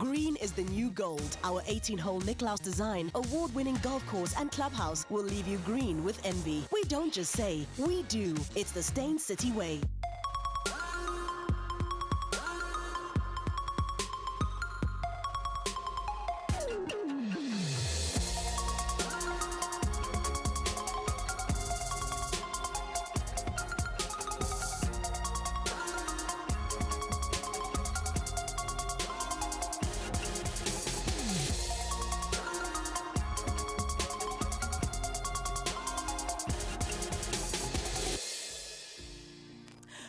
Green is the new gold. Our 18-hole Nicklaus design, award-winning golf course and clubhouse will leave you green with envy. We don't just say, we do. It's the Stain City way.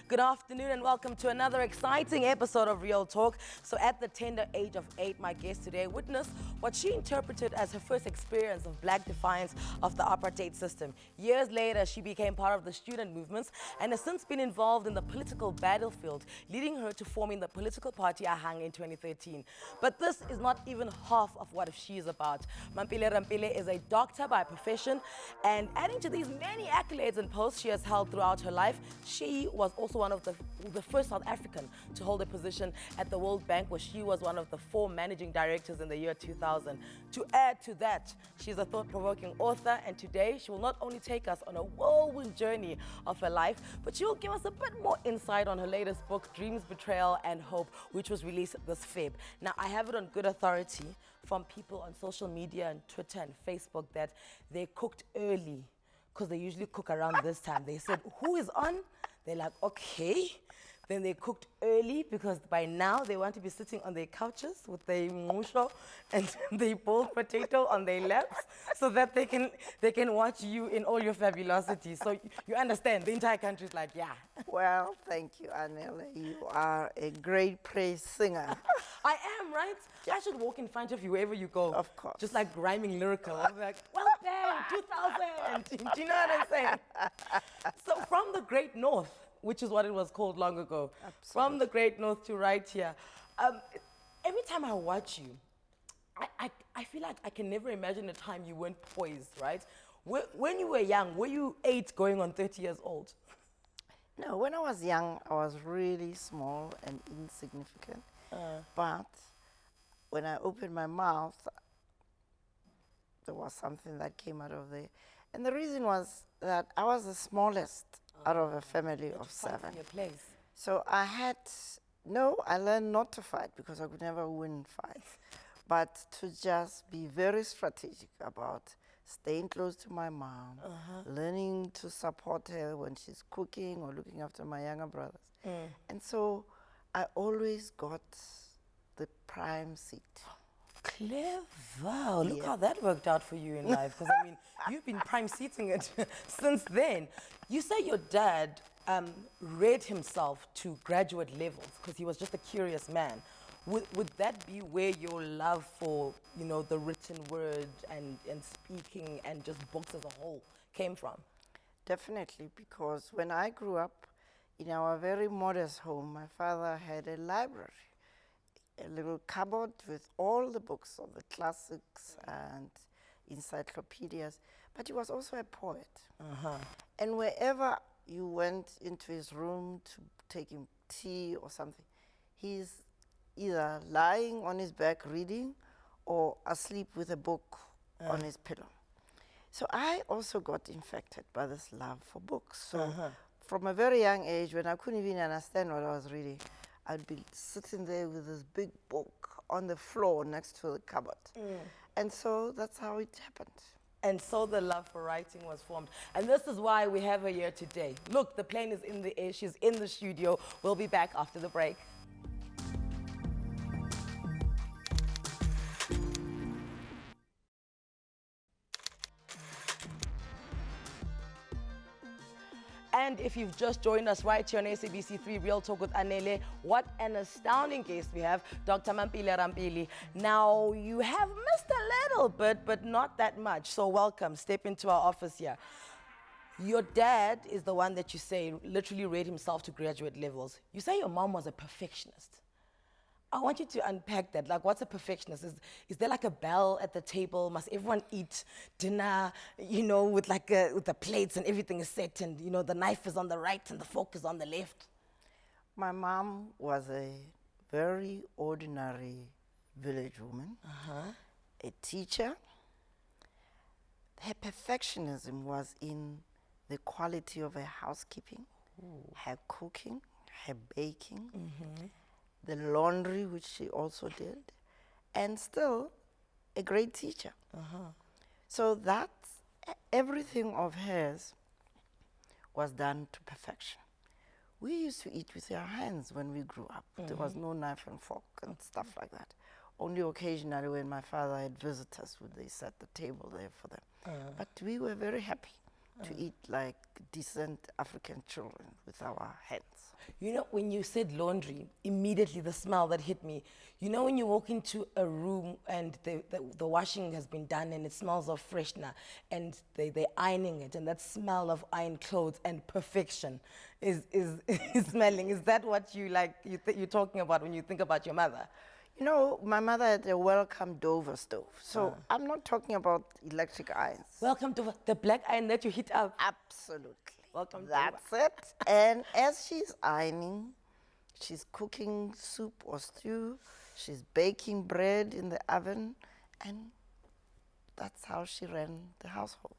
Good afternoon and welcome to another exciting episode of Real Talk. So at the tender age of 8, my guest today witnessed what she interpreted as her first experience of black defiance of the apartheid system. Years later, she became part of the student movements and has since been involved in the political battlefield, leading her to forming the political party Agang in 2013. But this is not even half of what she is about. Mamphela Ramphele is a doctor by profession, and adding to these many accolades and posts she has held throughout her life, she was also one of the first South African to hold a position at the World Bank, where she was one of the 4 managing directors in the year 2000. To add to that, she's a thought-provoking author, and today she will not only take us on a whirlwind journey of her life, but she will give us a bit more insight on her latest book, Dreams, Betrayal and Hope, which was released this Feb. Now, I have it on good authority from people on social media and Twitter and Facebook that they cooked early, because they usually cook around this time. They said, who is on? They're like, okay. Then they cooked early because by now they want to be sitting on their couches with their musho and their boiled potato on their laps so that they can watch you in all your fabulosity. So you understand, the entire country is like, yeah. Well, thank you, Anele. You are a great praise singer. I am, right? I should walk in front of you wherever you go. Of course. Just like rhyming lyrical. I'll be like, well done, 2000. Do you know what I'm saying? So from the Great North, which is what it was called long ago. Absolutely. From the Great North to right here. Every time I watch you, I feel like I can never imagine a time you weren't poised, right? When you were young, were you 8 going on 30 years old? No, when I was young, I was really small and insignificant. But when I opened my mouth, there was something that came out of there. And the reason was that I was the smallest out of a family of 7. Your place. So I learned not to fight because I could never win fights, but to just be very strategic about staying close to my mom, learning to support her when she's cooking or looking after my younger brothers. And so I always got the prime seat. Clever. Look how that worked out for you in life. Because, I mean, you've been prime seating it since then. You say your dad read himself to graduate levels because he was just a curious man. Would that be where your love for, you know, the written word and speaking and just books as a whole came from? Definitely, because when I grew up in our very modest home, my father had a library. A little cupboard with all the books of the classics and encyclopedias, but he was also a poet. And wherever you went into his room to take him tea or something, he's either lying on his back reading or asleep with a book on his pillow. So I also got infected by this love for books. So from a very young age, when I couldn't even understand what I was reading, I'd be sitting there with this big book on the floor next to the cupboard. And so that's how it happened. And so the love for writing was formed. And this is why we have her here today. Look, the plane is in the air. She's in the studio. We'll be back after the break. And if you've just joined us right here on SABC3 Real Talk with Anele, what an astounding guest we have, Dr. Mamphela Ramphele. Now, you have missed a little bit, but not that much. So welcome, step into our office here. Your dad is the one that you say literally read himself to graduate levels. You say your mom was a perfectionist. I want you to unpack that. Like, what's a perfectionist? Is there like a bell at the table? Must everyone eat dinner, you know, with the plates and everything is set and, you know, the knife is on the right and the fork is on the left? My mom was a very ordinary village woman, a teacher. Her perfectionism was in the quality of her housekeeping, her cooking, her baking, the laundry, which she also did, and still a great teacher. So that's everything of hers was done to perfection. We used to eat with our hands when we grew up. There was no knife and fork and stuff like that. Only occasionally when my father had visitors would they set the table there for them. But we were very happy to eat like decent African children with our hands. You know, when you said laundry, immediately the smell that hit me. You know, when you walk into a room and the washing has been done and it smells of freshener and they're ironing it, and that smell of ironed clothes and perfection is smelling. Is that what you like? You're talking about when you think about your mother? You know, my mother had a welcome Dover stove. So I'm not talking about electric irons. Welcome to the black iron that you heat up. Absolutely. Welcome. That's it. And as she's ironing, she's cooking soup or stew, she's baking bread in the oven, and that's how she ran the household.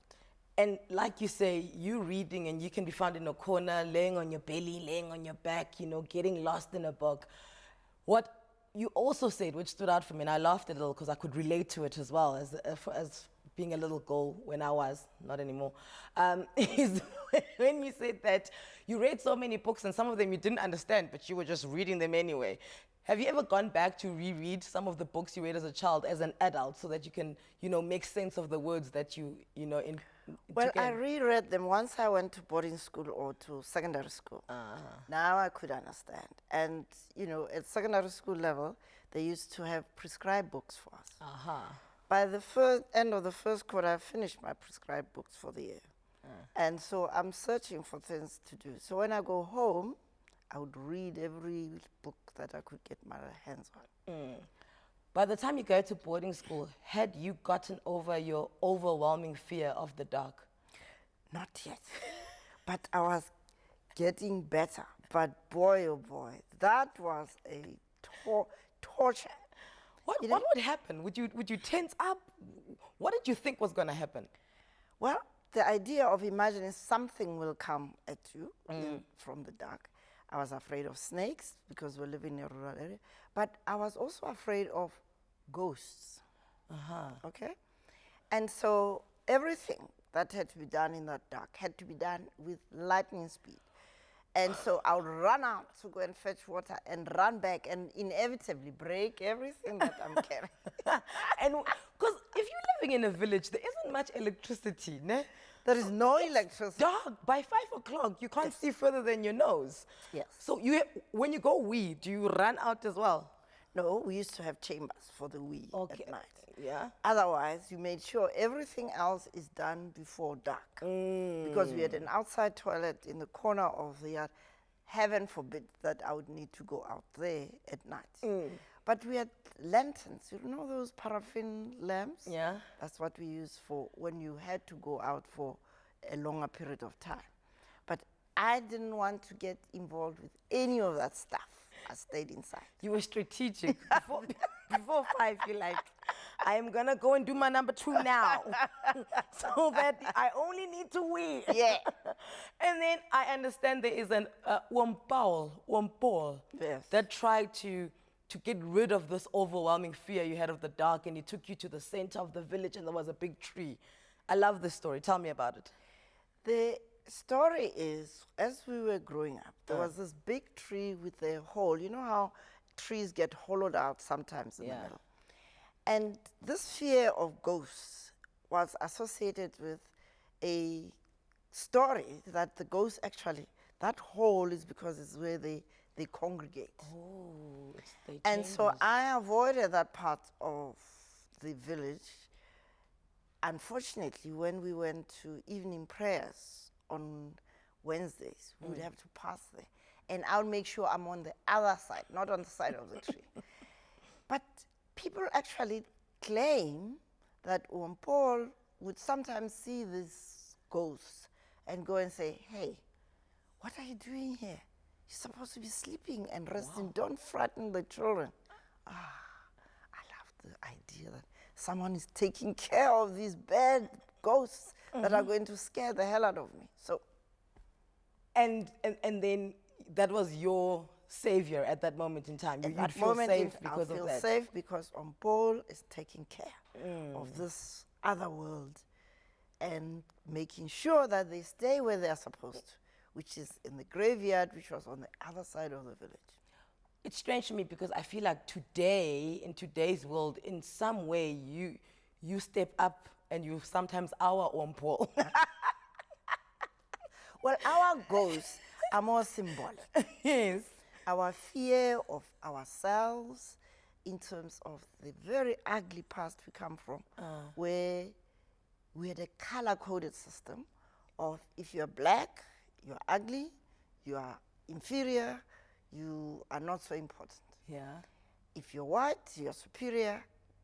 And like you say, you reading and you can be found in a corner, laying on your belly, laying on your back, you know, getting lost in a book. What you also said, which stood out for me, and I laughed a little because I could relate to it as well, as being a little girl when I was, not anymore, is when you said that you read so many books and some of them you didn't understand, but you were just reading them anyway. Have you ever gone back to reread some of the books you read as a child as an adult so that you can, you know, make sense of the words that you know, Well, I reread them once I went to boarding school or to secondary school. Now I could understand. And, you know, at secondary school level, they used to have prescribed books for us. By the end of the first quarter, I finished my prescribed books for the year. And so I'm searching for things to do. So when I go home, I would read every book that I could get my hands on. By the time you go to boarding school, had you gotten over your overwhelming fear of the dark? Not yet. But I was getting better. But boy, oh boy, that was a torture. What would happen? Would you tense up? What did you think was going to happen? Well, the idea of imagining something will come at you from the dark. I was afraid of snakes because we're living in a rural area. But I was also afraid of ghosts. Okay? And so everything that had to be done in that dark had to be done with lightning speed. And so I would run out to go and fetch water and run back and inevitably break everything that I'm carrying. And because if you're living in a village, there isn't much electricity, ne? There is no electricity. Dark. By 5 o'clock, you can't see further than your nose. Yes. So when you go wee, do you run out as well? No, we used to have chambers for the wee at night. Yeah. Otherwise, you made sure everything else is done before dark. Because we had an outside toilet in the corner of the yard. Heaven forbid that I would need to go out there at night. But we had lanterns, you know those paraffin lamps? Yeah. That's what we used for when you had to go out for a longer period of time. But I didn't want to get involved with any of that stuff. I stayed inside. You were strategic. Before 5, you're like, I am going to go and do my number 2 now. So that I only need to wee. Yeah. And then I understand there is an wompole Yes. that tried to get rid of this overwhelming fear you had of the dark, and he took you to the center of the village and there was a big tree. I love this story. Tell me about it. The story is, as we were growing up, there was this big tree with a hole. You know how trees get hollowed out sometimes in the middle? And this fear of ghosts was associated with a story that the ghosts actually, that hole is because it's where they congregate. Oh, it's the And so chambers. I avoided that part of the village. Unfortunately, when we went to evening prayers on Wednesdays, we would have to pass there. And I would make sure I'm on the other side, not on the side of the tree. But people actually claim that Paul would sometimes see these ghosts and go and say, hey, what are you doing here? You're supposed to be sleeping and resting. Don't frighten the children. I someone is taking care of these bad ghosts that are going to scare the hell out of me. So, And then that was your savior at that moment in time. at You'd that feel moment, safe I because of feel that. safe because Ompol is taking care of this other world and making sure that they stay where they are supposed to, which is in the graveyard, which was on the other side of the village. It's strange to me because I feel like today, in today's world, in some way, you step up and you sometimes our own Paul. Well, our ghosts are more symbolic. Yes. Our fear of ourselves in terms of the very ugly past we come from, where we had a color-coded system of if you're black, you're ugly, you are inferior, you are not so important. Yeah. If you're white, you're superior,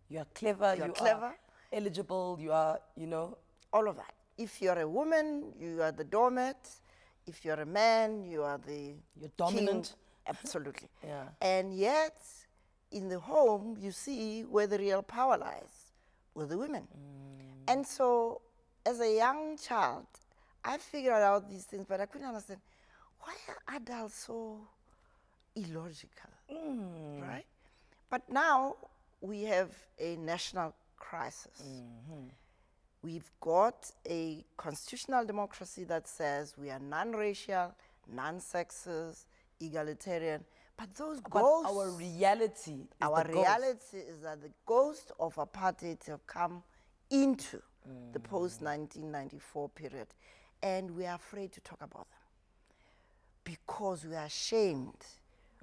You are clever. You're you clever. are eligible. You are, all of that. If you're a woman, you are the doormat. If you're a man, you are the You're dominant. king. Absolutely. Yeah. And yet, in the home, you see where the real power lies, with the women. And so, as a young child, I figured out these things, but I couldn't understand, why are adults so illogical, right? But now, we have a national crisis. We've got a constitutional democracy that says we are non-racial, non-sexist, egalitarian, but those But ghosts, our reality is our the ghost. reality is that the ghosts of apartheid have come into the post-1994 period, and we are afraid to talk about them because we are ashamed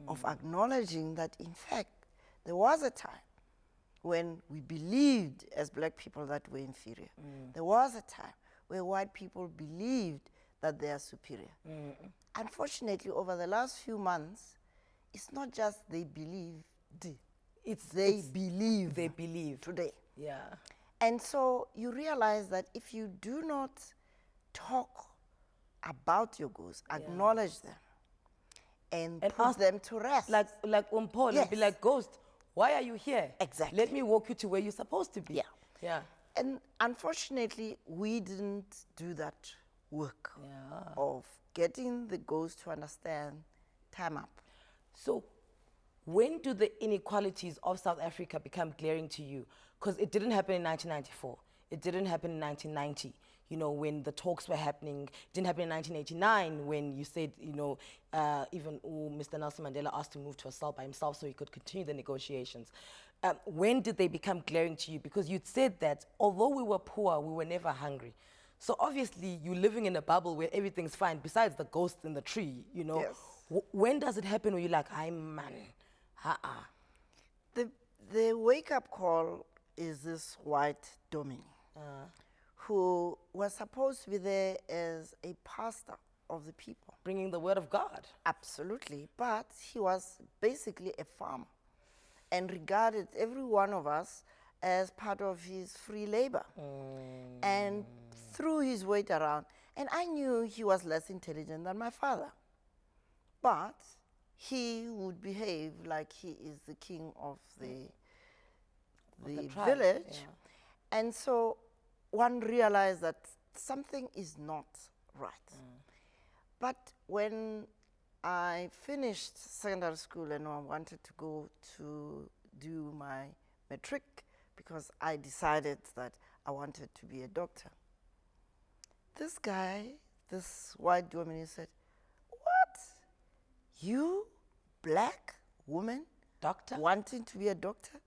of acknowledging that, in fact, there was a time when we believed as black people that we're inferior. There was a time where white people believed that they are superior. Unfortunately, over the last few months, it's not just they believed, they believe They believe. today. Yeah. And so you realize that if you do not talk about your ghosts, acknowledge them, and put ask- them to rest. Like Paul, Yes. be like, Ghost, why are you here? Exactly. Let me walk you to where you're supposed to be. Yeah. Yeah. And unfortunately, we didn't do that work Yeah. of getting the ghosts to understand time up. So when do the inequalities of South Africa become glaring to you? Because it didn't happen in 1994. It didn't happen in 1990, when the talks were happening. It didn't happen in 1989 when you said, even Mr. Nelson Mandela asked to move to a cell by himself so he could continue the negotiations. When did they become glaring to you? Because you'd said that although we were poor, we were never hungry. So obviously you're living in a bubble where everything's fine, besides the ghost in the tree, Yes. When does it happen when you're like, I'm man? The wake-up call is this white dominee who was supposed to be there as a pastor of the people. Bringing the word of God. Absolutely, but he was basically a farmer and regarded every one of us as part of his free labor and threw his weight around. And I knew he was less intelligent than my father, but he would behave like he is the king of the tribe, village. yeah. And so one realized that something is not right. But when I finished secondary school and I wanted to go to do my matric because I decided that I wanted to be a doctor, this guy, this white dominee said, "What? You, black woman, Doctor? wanting to be a doctor?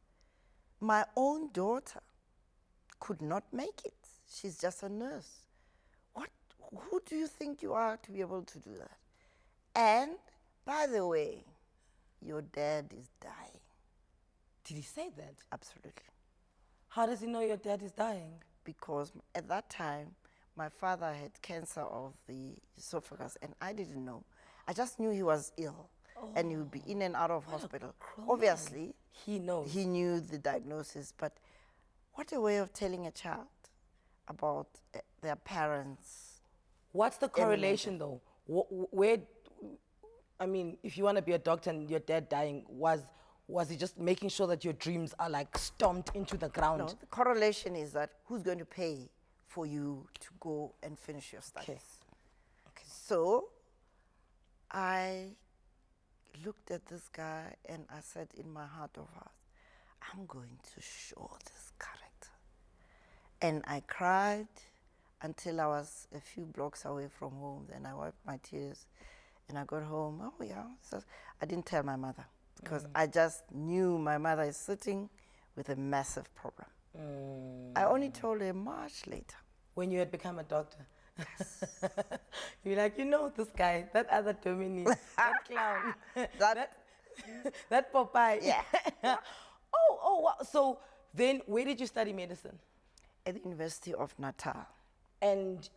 My own daughter could not make it. She's just a nurse. Who do you think you are to be able to do that? And, by the way, your dad is dying." Did he say that? Absolutely. How does he know your dad is dying? Because at that time, my father had cancer of the esophagus, and I didn't know. I just knew he was ill, and he would be in and out of hospital. Obviously, He knows. he knew the diagnosis, but what a way of telling a child about their parents. What's the correlation though? Where, I mean, if you want to be a doctor and your dad dying, was was he just making sure that your dreams are like stomped into the ground? No, the correlation is that who's going to pay for you to go and finish your studies? Okay. So I looked at this guy and I said in my heart of hearts, I'm going to show this character. And I cried until I was a few blocks away from home. Then I wiped my tears and I got home. Oh yeah, so I didn't tell my mother because I just knew my mother is sitting with a massive problem. I only told her much later. When you had become a doctor? Yes. You're like, you know, this guy, that other Dominic, that clown, that Popeye. Yeah. Oh, wow. So then where did you study medicine? At the University of Natal. And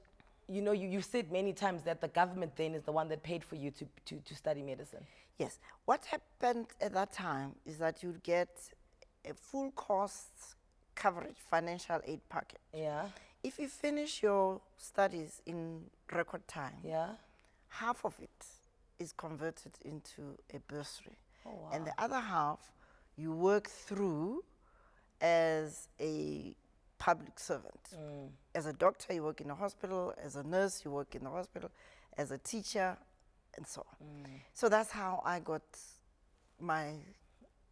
you know, you said many times that the government then is the one that paid for you to study medicine. Yes. What happened at that time is that you'd get a full cost coverage financial aid package. Yeah. If you finish your studies in record time, Yeah. half of it is converted into a bursary. Oh, wow. And the other half you work through as a public servant. As a doctor, you work in a hospital. As a nurse, you work in the hospital. As a teacher, and so on. So that's how I got my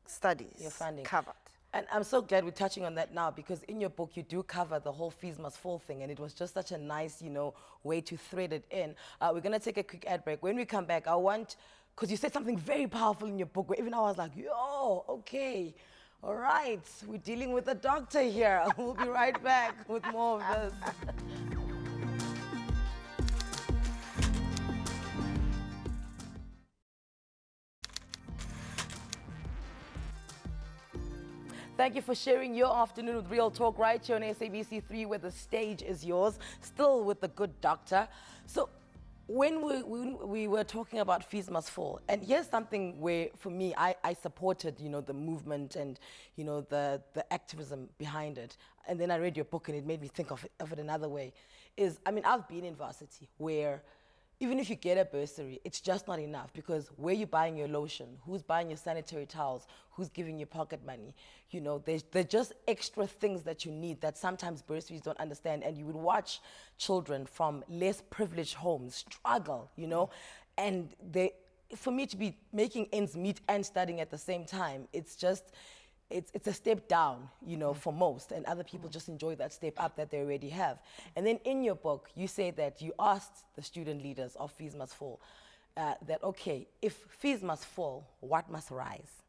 studies Your funding covered. And I'm so glad we're touching on that now, because in your book you do cover the whole fees must fall thing, and it was just such a nice, you know, way to thread it in. We're gonna take a quick ad break. When we come back, I want, because you said something very powerful in your book, where even I was like, yo, okay, all right, we're dealing with a doctor here. We'll be right back with more of this. Thank you for sharing your afternoon with Real Talk right here on SABC3, where the stage is yours, still with the good doctor. So when we were talking about fees must fall, and here's something where, for me, I supported, you know, the movement and, you know, the activism behind it. And then I read your book and it made me think of it another way. Is, I mean, I've been in varsity where even if you get a bursary, it's just not enough, because where you buying your lotion, who's buying your sanitary towels, who's giving you pocket money, you know, there's just extra things that you need that sometimes bursaries don't understand. And you would watch children from less privileged homes struggle, you know, and for me to be making ends meet and studying at the same time, it's just, it's a step down, you know, for most, and other people just enjoy that step up that they already have. And then in your book, you say that you asked the student leaders of Fees Must Fall that, okay, if fees must fall, what must rise?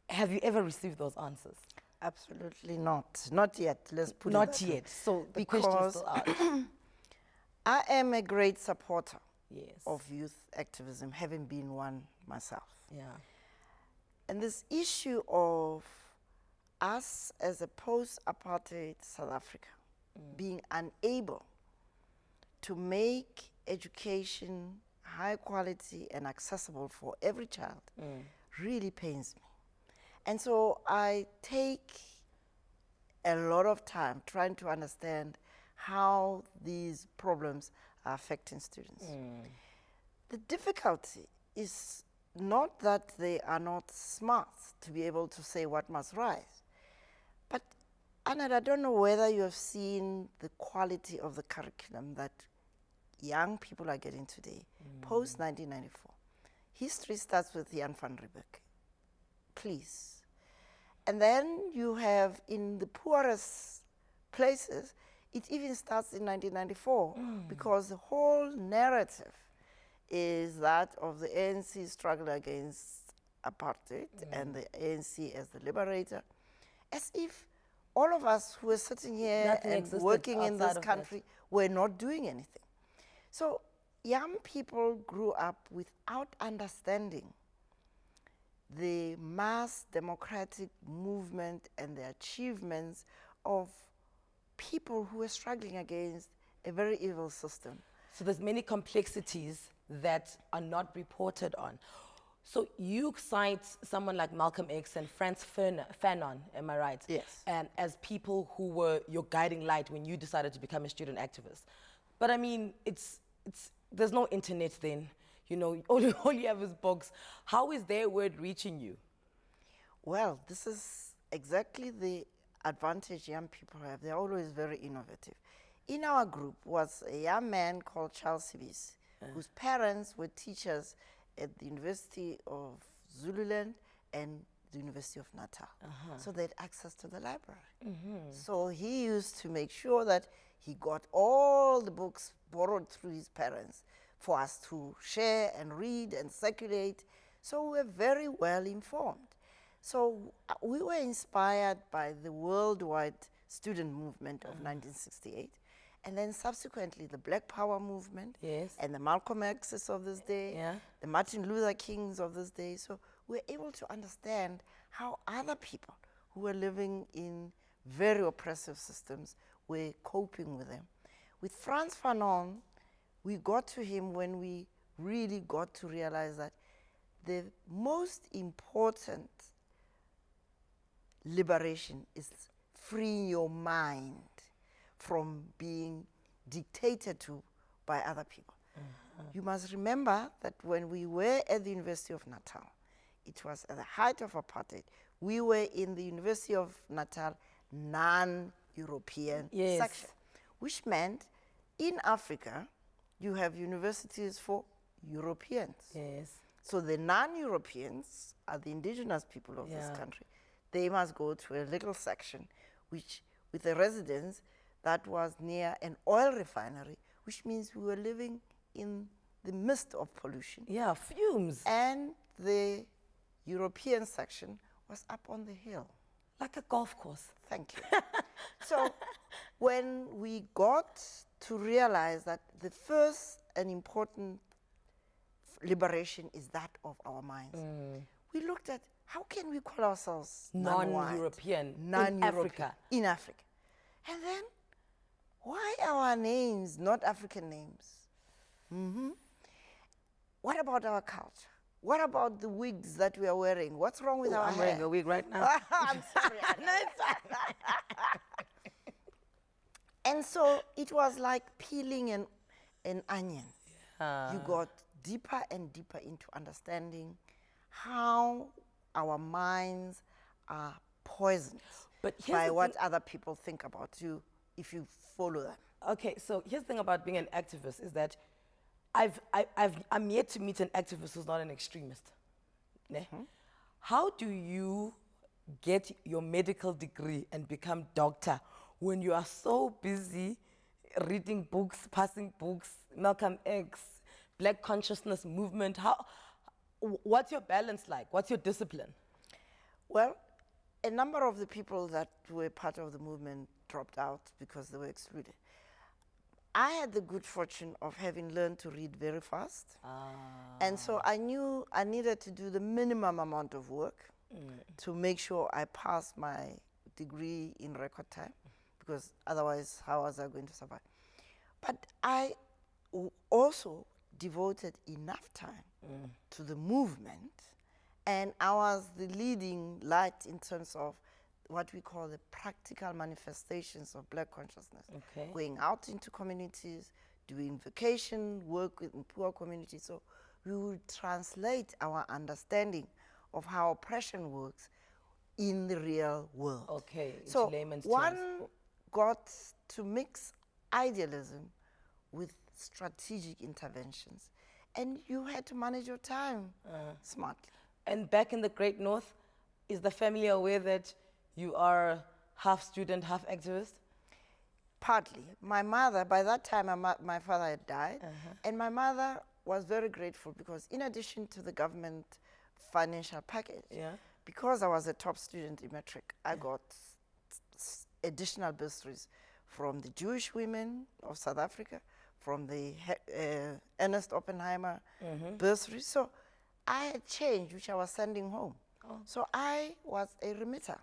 Have you ever received those answers? Absolutely not. Not yet. Let's put it Not that way. yet. So the question's still out. I am a great supporter Yes. of youth activism, having been one myself. Yeah. And this issue of us as a post-apartheid South Africa being unable to make education high quality and accessible for every child really pains me. And so I take a lot of time trying to understand how these problems are affecting students. The difficulty is not that they are not smart to be able to say what must rise, but Anele, I don't know whether you have seen the quality of the curriculum that young people are getting today, post-1994. History starts with Jan van Riebeeck, please. And then you have, in the poorest places, it even starts in 1994, because the whole narrative is that of the ANC struggle against apartheid and the ANC as the liberator, as if all of us who are sitting here Nothing and existed working in this outside of country were not doing anything. So young people grew up without understanding the mass democratic movement and the achievements of people who were struggling against a very evil system. So there's many complexities that are not reported on. So you cite someone like Malcolm X and Frantz Fanon, am I right? Yes. And as people who were your guiding light when you decided to become a student activist. But I mean, there's no internet then. You know, all you have is books. How is their word reaching you? Well, this is exactly the advantage young people have. They're always very innovative. In our group was a young man called Charles Sibis, whose parents were teachers at the University of Zululand and the University of Natal. So they had access to the library. So he used to make sure that he got all the books borrowed through his parents for us to share and read and circulate. So we were very well informed. So we were inspired by the worldwide student movement of 1968, and then subsequently the Black Power movement, Yes. and the Malcolm X's of this day, Yeah. the Martin Luther Kings of this day. So we're able to understand how other people who were living in very oppressive systems were coping with them. With Frantz Fanon, we got to him when we really got to realize that the most important liberation is freeing your mind from being dictated to by other people. You must remember that when we were at the University of Natal, it was at the height of apartheid. We were in the University of Natal non-European Yes. section, which meant in Africa, you have universities for Europeans. Yes. So the non-Europeans are the indigenous people of this Yeah. country. They must go to a little section, which with a residence that was near an oil refinery, which means we were living in the midst of pollution. Yeah, fumes. And the European section was up on the hill. Like a golf course. Thank you. So when we got to realize that the first and important liberation is that of our minds, we looked at how can we call ourselves Non-European in non-European Africa. in Africa. And then why our names not African names? What about our culture? What about the wigs that we are wearing? What's wrong with our I'm hair? wearing a wig right now. I'm sorry. And so it was like peeling an onion. You got deeper and deeper into understanding how our minds are poisoned But here's by the what thing- other people think about you if you follow them. Okay, so here's the thing about being an activist is that I'm yet to meet an activist who's not an extremist. Ne? How do you get your medical degree and become doctor when you are so busy reading books, passing books, Malcolm X, Black consciousness movement? What's your balance like? What's your discipline? Well, a number of the people that were part of the movement dropped out because they were excluded. I had the good fortune of having learned to read very fast. And so I knew I needed to do the minimum amount of work to make sure I passed my degree in record time, because otherwise, how was I going to survive? But I also devoted enough time to the movement, and I was the leading light in terms of what we call the practical manifestations of Black consciousness. Okay. Going out into communities, doing vacation work in poor communities. So we would translate our understanding of how oppression works in the real world. Okay, into So layman's one terms. got to mix idealism with strategic interventions. And you had to manage your time smartly. And back in the Great North, is the family aware that you are half student, half activist? Partly. My mother, by that time, my father had died, and my mother was very grateful because in addition to the government financial package, Yeah. because I was a top student in matric, I got additional bursaries from the Jewish women of South Africa, from the Ernest Oppenheimer bursary. So I had change, which I was sending home. So I was a remitter.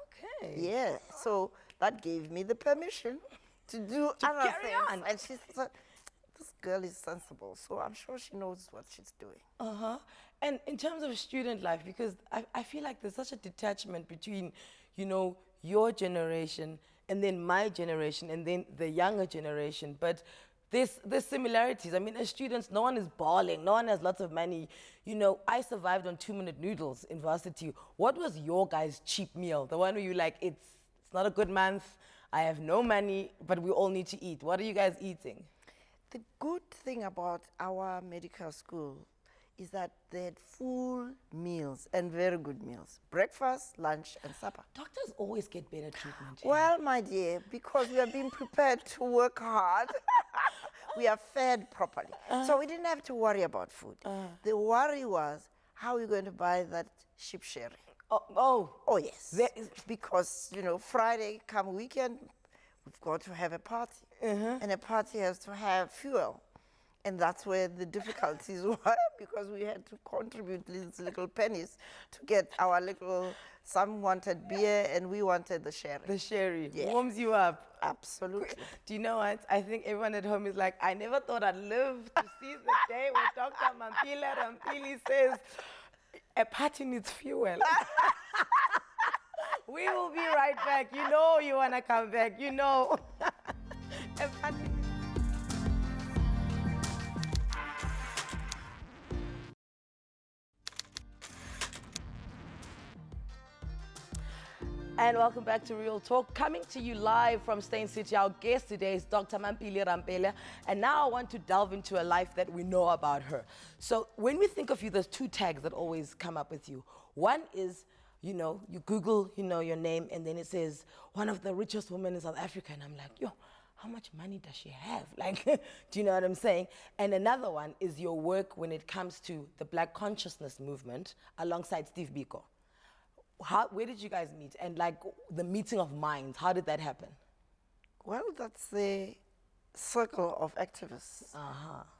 Okay. Yeah, so that gave me the permission to do other carry things. on. And she said, this girl is sensible, so I'm sure she knows what she's doing. And in terms of student life, because I feel like there's such a detachment between, you know, your generation and then my generation and then the younger generation. But there's similarities. I mean, as students, no one is balling, no one has lots of money. You know, I survived on 2-minute noodles in varsity. What was your guys' cheap meal? The one where you like, it's not a good month, I have no money, but we all need to eat. What are you guys eating? The good thing about our medical school is that they had full meals and very good meals. Breakfast, lunch, and supper. Doctors always get better treatment. Well, my dear, because we are being prepared to work hard, we are fed properly. So we didn't have to worry about food. The worry was, how are we going to buy that sheep sherry? Oh, yes. Because, you know, Friday come weekend, we've got to have a party. And a party has to have fuel. And that's where the difficulties were, because we had to contribute these little pennies to get our little, some wanted beer and we wanted the sherry. The sherry Yeah. warms you up. Absolutely. Do you know what? I think everyone at home is like, I never thought I'd live to see the day where Dr. Mamphela Ramphele says, a party needs fuel. We will be right back. You know you want to come back. You know. A party. And welcome back to Real Talk. Coming to you live from Stain City. Our guest today is Dr. Mamphela Ramphele. And now I want to delve into a life that we know about her. So when we think of you, there's two tags that always come up with you. One is, you know, you Google, you know, your name, and then it says, one of the richest women in South Africa. And I'm like, yo, how much money does she have? Like, do you know what I'm saying? And another one is your work when it comes to the Black consciousness movement alongside Steve Biko. Where did you guys meet? And like the meeting of minds, how did that happen? Well, that's the circle of activists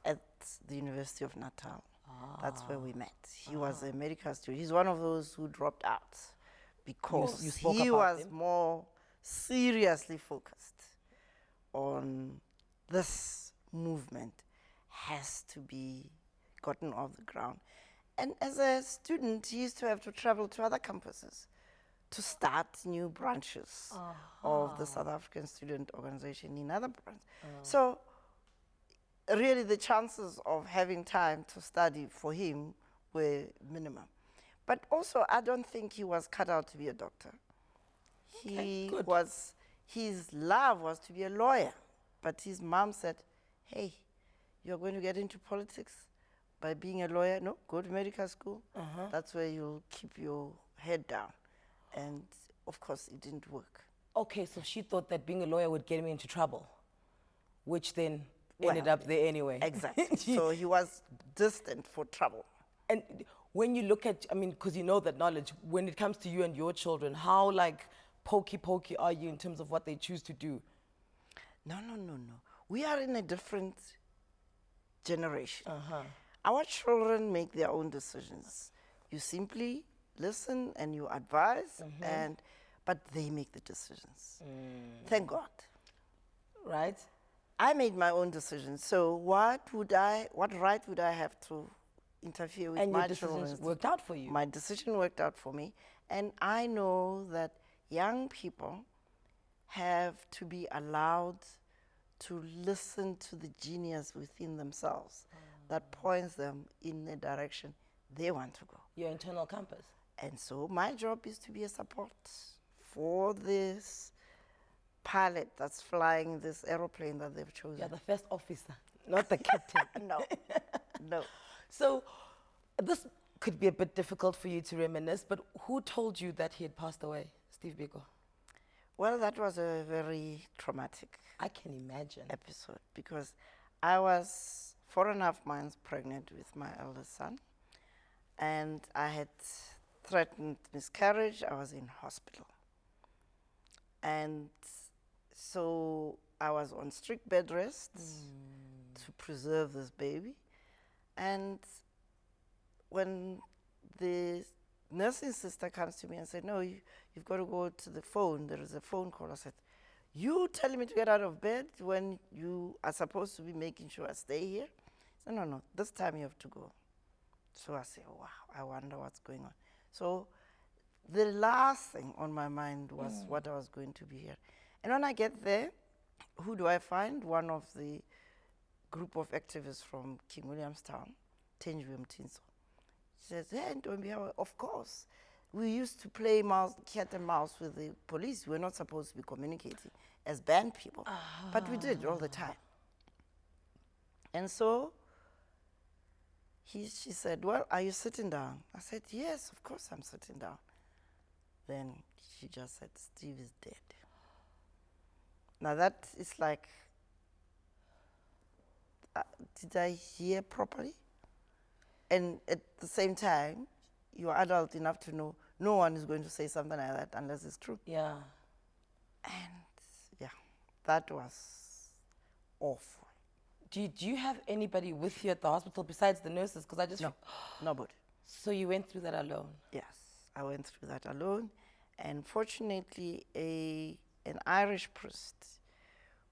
at the University of Natal. That's where we met. He was a medical student. He's one of those who dropped out because You spoke he about was him? more seriously focused on this movement has to be gotten off the ground. And as a student, he used to have to travel to other campuses to start new branches of the South African Student Organization in other branches. So really the chances of having time to study for him were minimum. But also, I don't think he was cut out to be a doctor. His love was to be a lawyer. But his mom said, hey, you're going to get into politics by being a lawyer? No, go to medical school. That's where you'll keep your head down. And of course, it didn't work. Okay, so she thought that being a lawyer would get me into trouble, which then ended up there anyway. Exactly. So he was destined for trouble. And when you look at, I mean, because you know that knowledge, when it comes to you and your children, how like pokey are you in terms of what they choose to do? No. We are in a different generation. Our children make their own decisions. You simply listen and you advise, but they make the decisions. Thank God. Right? I made my own decisions. So what right would I have to interfere with And my your decisions children? worked out for you. My decision worked out for me. And I know that young people have to be allowed to listen to the genius within themselves that points them in the direction they want to go. Your internal compass. And so my job is to be a support for this pilot that's flying this aeroplane that they've chosen. You're the first officer, not the captain. No. So this could be a bit difficult for you to reminisce, but who told you that he had passed away, Steve Biko? Well, that was a very traumatic I can imagine. episode because I was 4.5 months pregnant with my eldest son, and I had threatened miscarriage. I was in hospital. And so I was on strict bed rest to preserve this baby. And when the nursing sister comes to me and said, no, you've got to go to the phone. There is a phone call. I said, you telling me to get out of bed when you are supposed to be making sure I stay here? I said, no, this time you have to go. So I said, wow, I wonder what's going on. So the last thing on my mind was what I was going to be here. And when I get there, who do I find? One of the group of activists from King Williamstown, Tenjiwe Mtinso. She says, hey, Ntombi, of course. We used to play cat and mouse with the police. We're not supposed to be communicating as band people, but we did all the time. And so she said, well, are you sitting down? I said, yes, of course I'm sitting down. Then she just said, Steve is dead. Now that is like, did I hear properly? And at the same time, you're adult enough to know no one is going to say something like that unless it's true. Yeah. And yeah, that was awful. Do you have anybody with you at the hospital besides the nurses? Because I just... No, nobody. So you went through that alone? Yes, I went through that alone. And fortunately, an Irish priest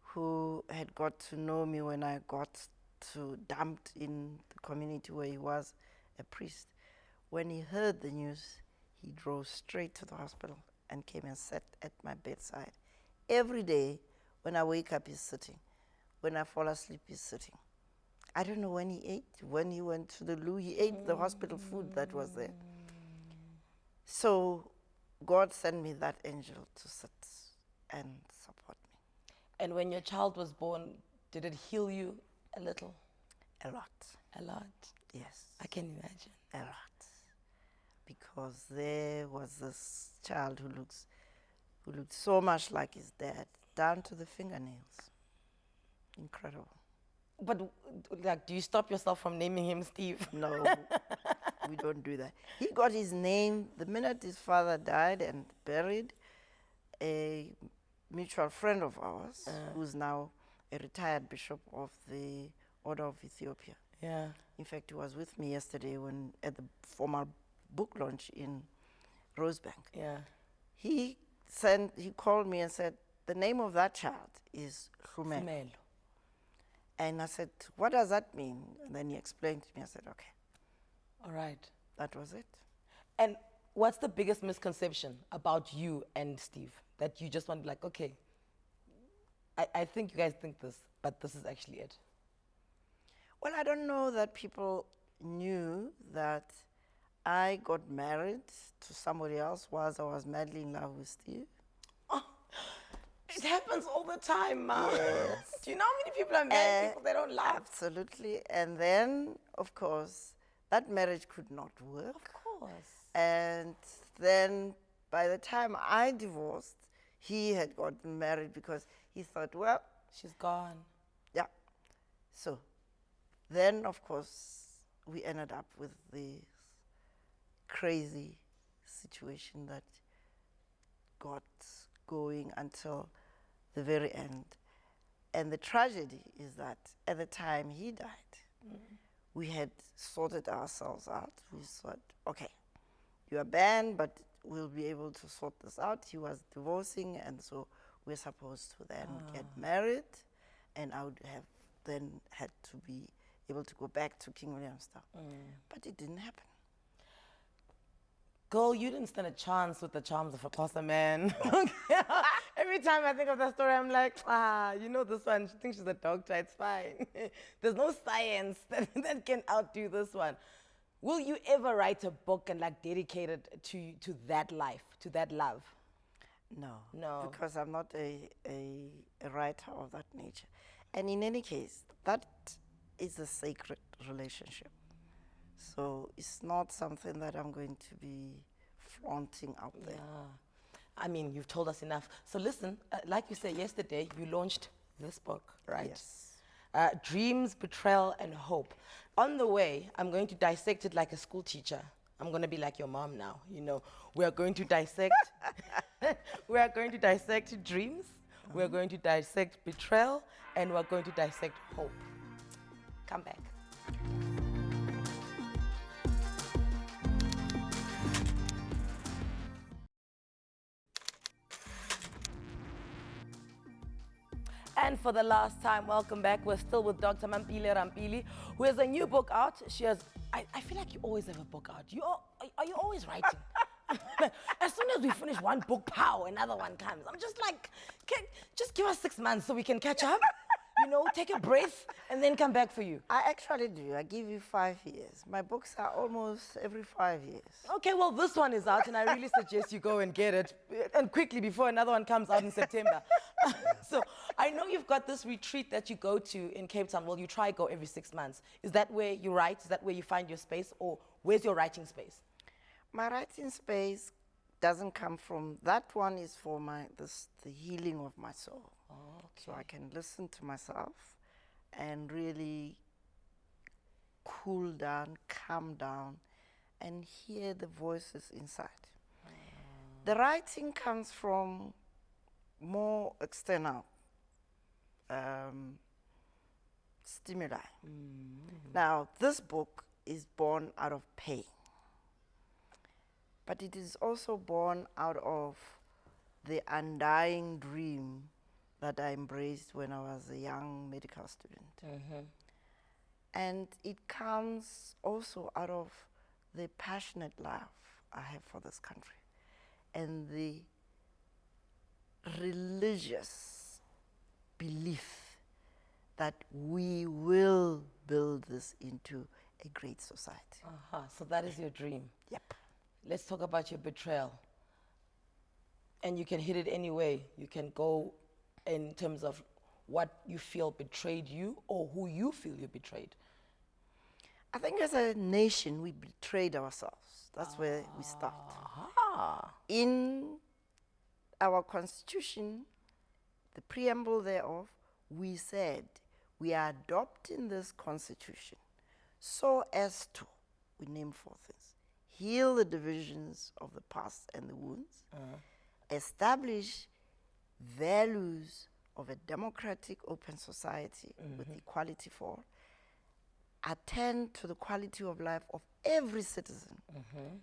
who had got to know me when I got dumped in the community where he was a priest, when he heard the news, he drove straight to the hospital and came and sat at my bedside. Every day, when I wake up, he's sitting. When I fall asleep, he's sitting. I don't know when he ate. When he went to the loo, he ate the hospital food that was there. So God sent me that angel to sit and support me. And when your child was born, did it heal you a little? A lot. A lot? Yes. I can imagine. A lot. Because there was this child who looked so much like his dad, down to the fingernails. Incredible. But like, do you stop yourself from naming him Steve? No, we don't do that. He got his name the minute his father died and buried. A mutual friend of ours, who's now a retired bishop of the Order of Ethiopia. Yeah. In fact, he was with me yesterday at the formal book launch in Rosebank. Yeah. He called me and said, the name of that child is Khumelo. And I said, what does that mean? And then he explained to me. I said, okay. All right. That was it. And what's the biggest misconception about you and Steve? That you just want to be like, okay, I think you guys think this, but this is actually it. Well, I don't know that people knew that I got married to somebody else whilst I was madly in love with Steve. It happens all the time, Ma. Yes. Do you know how many people are married people they don't love? Absolutely. And then, of course, that marriage could not work. Of course. And then by the time I divorced, he had gotten married because he thought, well, she's gone. Yeah. So then, of course, we ended up with this crazy situation that got going until the very end. And the tragedy is that at the time he died, we had sorted ourselves out. We thought, okay, you are banned, but we'll be able to sort this out. He was divorcing, and so we're supposed to then get married, and I would have then had to be able to go back to King Williamstown. But it didn't happen. Girl, you didn't stand a chance with the charms of a Xhosa man. Every time I think of that story, I'm like, you know this one, she thinks she's a doctor, it's fine. There's no science that can outdo this one. Will you ever write a book and like dedicate it to that life, to that love? No. No. Because I'm not a writer of that nature. And in any case, that is a sacred relationship. So it's not something that I'm going to be flaunting out there. Yeah. I mean, you've told us enough. So listen, like you said yesterday, you launched this book, right? Yes. Dreams, Betrayal, and Hope. On the way, I'm going to dissect it like a school teacher. I'm going to be like your mom now, you know. We are going to dissect, we are going to dissect dreams, we are going to dissect betrayal, and we're going to dissect hope. Come back. And for the last time, welcome back. We're still with Dr Mamphela Ramphele, who has a new book out. She has, I feel like you always have a book out. Are you always writing? As soon as we finish one book, pow, another one comes. I'm just like, just give us 6 months so we can catch up. you know, take a breath and then come back for you? I actually do. I give you 5 years. My books are almost every 5 years. Okay, well, this one is out, and I really suggest you go and get it, and quickly before another one comes out in September. So I know you've got this retreat that you go to in Cape Town. Well, you try go every 6 months. Is that where you write? Is that where you find your space, or where's your writing space? My writing space doesn't come from, that one is for the healing of my soul. Oh, okay. So I can listen to myself and really cool down, calm down, and hear the voices inside. The writing comes from more external stimuli. Now, this book is born out of pain, but it is also born out of the undying dream that I embraced when I was a young medical student. And it comes also out of the passionate love I have for this country and the religious belief that we will build this into a great society. So that is your dream. Yep. Let's talk about your betrayal. And you can hit it any way. You can go in terms of what you feel betrayed you or who you feel you betrayed. I think as a nation, we betrayed ourselves. That's where we start. In our constitution, the preamble thereof, we said we are adopting this constitution so as to, we name 4 things, heal the divisions of the past and the wounds, establish values of a democratic, open society with equality for all, attend to the quality of life of every citizen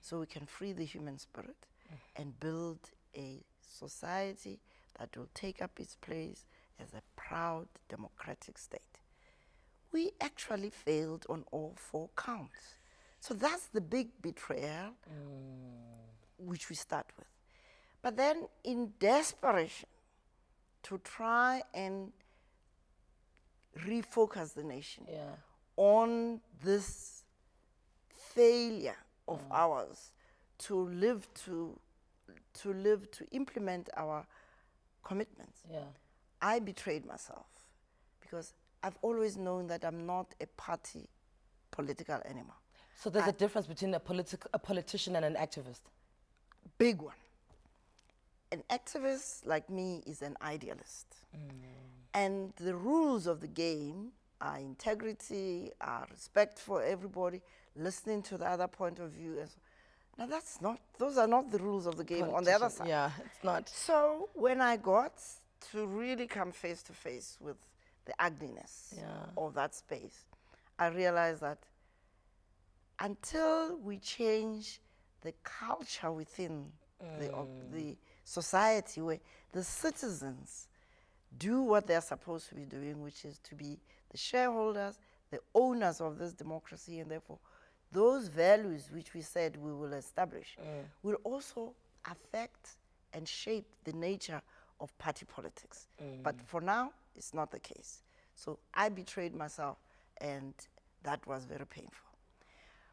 so we can free the human spirit and build a society that will take up its place as a proud democratic state. We actually failed on all 4 counts. So that's the big betrayal which we start with. But then in desperation to try and refocus the nation on this failure of ours to implement our commitments. I betrayed myself because I've always known that I'm not a party political animal. So there's a difference between a politician and an activist? Big one. An activist like me is an idealist. And the rules of the game are integrity, are respect for everybody, listening to the other point of view. Now those are not the rules of the game on the other side. Yeah, it's not. So when I got to really come face to face with the ugliness of that space, I realized that until we change the culture within the society where the citizens do what they're supposed to be doing, which is to be the shareholders, the owners of this democracy, and therefore those values which we said we will establish will also affect and shape the nature of party politics. But for now, it's not the case. So I betrayed myself, and that was very painful.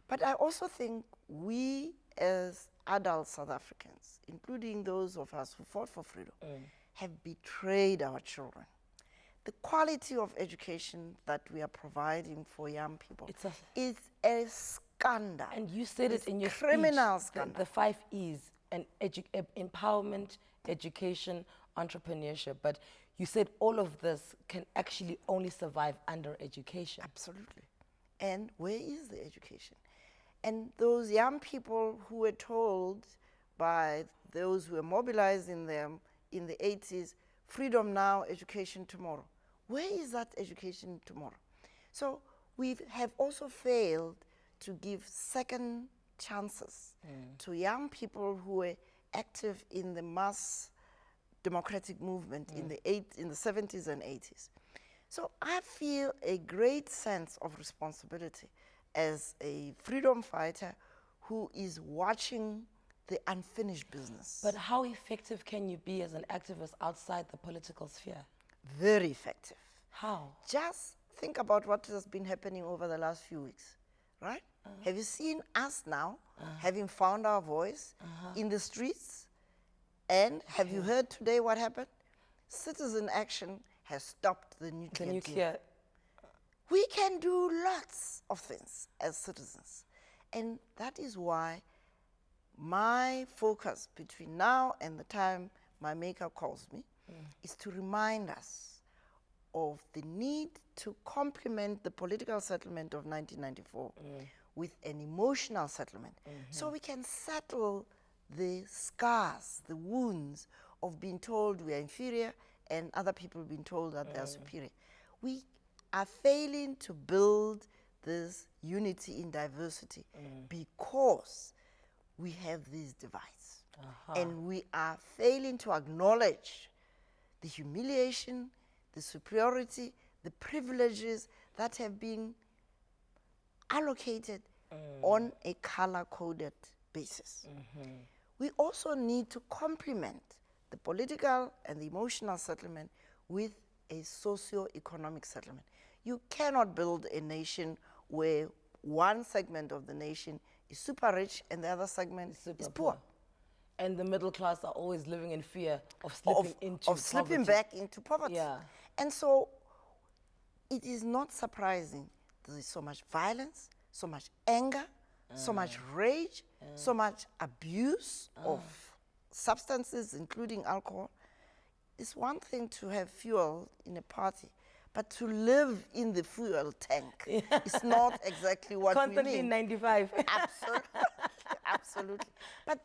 But I also think we as adult South Africans, including those of us who fought for freedom, have betrayed our children. The quality of education that we are providing for young people is a scandal. And you said it in your criminal speech, scandal. the 5 E's, and empowerment, education, entrepreneurship. But you said all of this can actually only survive under education. Absolutely. And where is the education? And those young people who were told by those who were mobilizing them in the 80s, freedom now, education tomorrow. Where is that education tomorrow? So we have also failed to give second chances to young people who were active in the mass democratic movement in the 70s and 80s. So I feel a great sense of responsibility as a freedom fighter who is watching the unfinished business. But how effective can you be as an activist outside the political sphere? Very effective. How? Just think about what has been happening over the last few weeks, right? Have you seen us now, having found our voice in the streets? And have you heard today what happened? Citizen action has stopped the nuclear deal. We can do lots of things as citizens. And that is why my focus between now and the time my maker calls me is to remind us of the need to complement the political settlement of 1994 with an emotional settlement, so we can settle the scars, the wounds of being told we are inferior and other people being told that they are superior. We are failing to build this unity in diversity because we have these divides. And we are failing to acknowledge the humiliation, the superiority, the privileges that have been allocated on a color-coded basis. We also need to complement the political and the emotional settlement with a socio-economic settlement. You cannot build a nation where one segment of the nation is super rich and the other segment is poor. And the middle class are always living in fear of slipping into slipping back into poverty. Yeah. And so it is not surprising there is so much violence, so much anger, so much rage, so much abuse of substances, including alcohol. It's one thing to have fuel in a party, but to live in the fuel tank is not exactly what Constantly we mean. 95. Absolutely, absolutely. But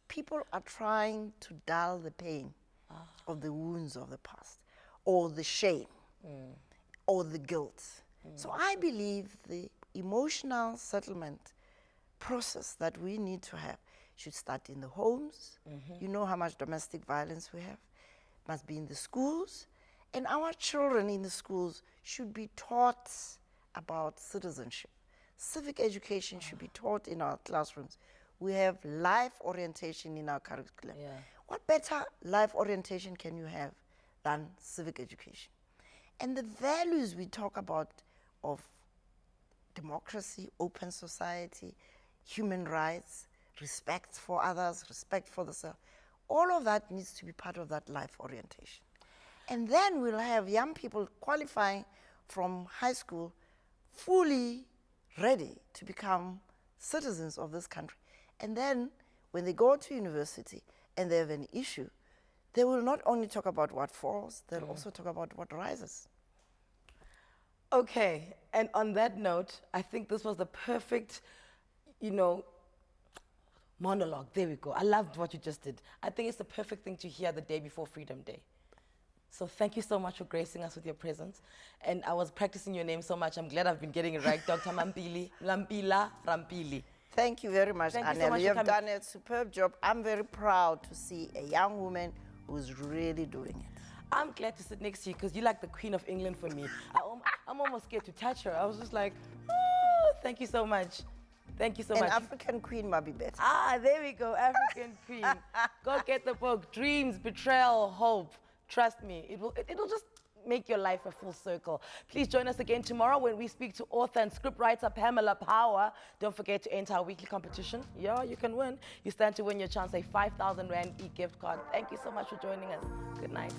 people are trying to dull the pain of the wounds of the past, or the shame, or the guilt. So I believe the emotional settlement process that we need to have should start in the homes. You know how much domestic violence we have. Must be in the schools. And our children in the schools should be taught about citizenship. Civic education should be taught in our classrooms. We have life orientation in our curriculum. What better life orientation can you have than civic education? And the values we talk about of democracy, open society, human rights, respect for others, respect for the self, all of that needs to be part of that life orientation. And then we'll have young people qualifying from high school fully ready to become citizens of this country. And then when they go to university and they have an issue, they will not only talk about what falls, they'll also talk about what rises. Okay, and on that note, I think this was the perfect, monologue. There we go. I loved what you just did. I think it's the perfect thing to hear the day before Freedom Day. So thank you so much for gracing us with your presence. And I was practicing your name so much. I'm glad I've been getting it right. Dr. Mamphela Ramphele. Thank you very much, Thank you Anele. so much You for have coming. done a superb job. I'm very proud to see a young woman who's really doing it. I'm glad to sit next to you because you're like the Queen of England for me. I'm almost scared to touch her. I was just like, oh, thank you so much. Thank you so much. An African queen might be better. Ah, there we go, African Queen. Go get the book, Dreams, Betrayal, Hope. Trust me, it'll just make your life a full circle. Please join us again tomorrow when we speak to author and scriptwriter Pamela Power. Don't forget to enter our weekly competition. Yeah, you can win. You stand to win your chance a 5,000 Rand e-gift card. Thank you so much for joining us. Good night.